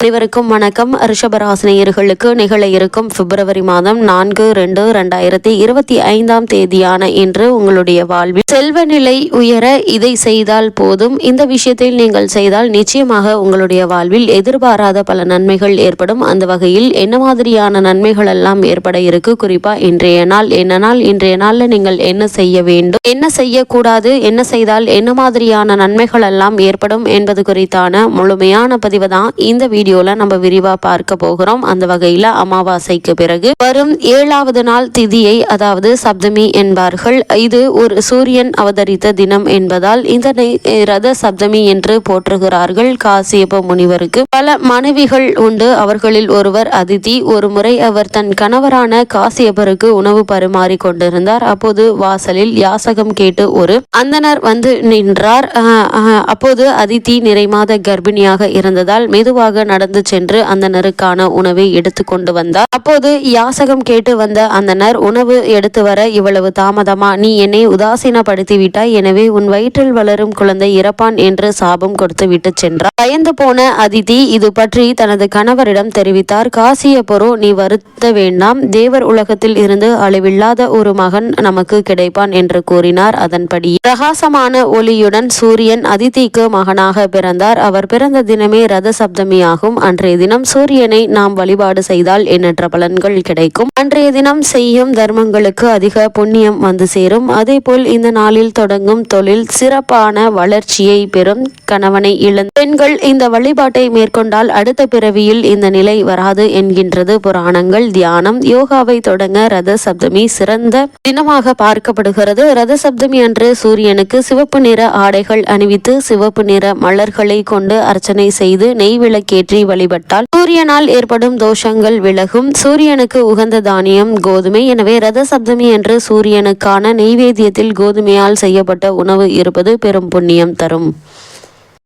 அனைவருக்கும் வணக்கம். ரிஷபராசினியர்களுக்கு நிகழ இருக்கும் பிப்ரவரி மாதம் 4/2/2025 இன்று உங்களுடைய வாழ்வில் செல்வ நிலை உயர இதை செய்தால் போதும். இந்த விஷயத்தில் நீங்கள் செய்தால் நிச்சயமாக உங்களுடைய வாழ்வில் எதிர்பாராத பல நன்மைகள் ஏற்படும். அந்த வகையில் என்ன மாதிரியான நன்மைகள் எல்லாம் ஏற்பட இருக்கு, குறிப்பா இன்றைய நாள் என்ன நாள், இன்றைய நாள்ல நீங்கள் என்ன செய்ய வேண்டும், என்ன செய்யக்கூடாது, என்ன செய்தால் என்ன மாதிரியான நன்மைகள் எல்லாம் ஏற்படும் என்பது குறித்தான முழுமையான பதிவு தான் இந்த வீடியோல நம்ம விரிவா பார்க்க போகிறோம். அந்த வகையில அமாவாசைக்கு பிறகு வரும் 7வது நாள் திதியை, அதாவது சப்தமி என்பார்கள். இது ஒரு சூரியன் அவதரித்த தினம் என்பதால் இதனை ரத சப்தமி என்று போற்றுகிறார்கள். காசியப்ப முனிவருக்கு பல மனைவிகள் உண்டு. அவர்களில் ஒருவர் அதிதி. ஒரு முறை அவர் தன் கணவரான காசியப்பருக்கு உணவு பரிமாறி கொண்டிருந்தார். அப்போது வாசலில் யாசகம் கேட்டு ஒரு அந்தனர் வந்து நின்றார். அப்போது அதிதி நிறைமாத கர்ப்பிணியாக இருந்ததால் மெதுவாக நடந்து சென்று அந்தனருக்கான உணவை எடுத்து கொண்டு வந்தார். அப்போது யாசகம் கேட்டு வந்த அந்தனர், உணவு எடுத்து வர இவ்வளவு தாமதமா? நீ என்னை உதாசீனப்படுத்தி விட்டாய். எனவே உன் வயிற்றில் வளரும் குழந்தை இறப்பான் என்று சாபம் கொடுத்து விட்டு சென்றார். பயந்து போன அதிதி இது பற்றி தனது கணவரிடம் தெரிவித்தார். காசியப்பரோ, நீ வருத்த வேண்டாம், தேவர் உலகத்தில் இருந்து அழிவில்லாத ஒரு மகன் நமக்கு கிடைப்பான் என்று கூறினார். அதன்படி பிரகாசமான ஒளியுடன் சூரியன் அதிதிக்கு மகனாக பிறந்தார். அவர் பிறந்த தினமே ரத சப்தமி ஆகும். அன்றைய தினம் சூரியனை நாம் வழிபாடு செய்தால் எண்ணற்ற பலன்கள் கிடைக்கும். அன்றைய தினம் செய்யும் தர்மங்களுக்கு அதிக புண்ணியம் வந்து சேரும். அதேபோல் இந்த நாளில் தொடங்கும் தொழில் சிறப்பான வளர்ச்சியை பெறும். கணவனை இழந்த பெண்கள் இந்த வழிபாட்டை மேற்கொண்டால் அடுத்த பிறவியில் இந்த நிலை வராது என்கின்றது புராணங்கள். தியானம் யோகாவை தொடங்க ரத சப்தமி சிறந்த தினமாக பார்க்கப்படுகிறது. ரத சப்தமி அன்று சூரியனுக்கு சிவப்பு நிற ஆடைகள் அணிவித்து சிவப்பு நிற மலர்களை கொண்டு அர்ச்சனை செய்து நெய் விளக்கேற்றி வழிபட்டால் சூரியனால் ஏற்படும் தோஷங்கள் விலகும். சூரியனுக்கு உகந்த தானியம் கோதுமை. எனவே ரத சப்தமி என்று சூரியனுக்கான நெய்வேத்தியத்தில் கோதுமையால் செய்யப்பட்ட உணவு இருப்பது பெரும் புண்ணியம் தரும்.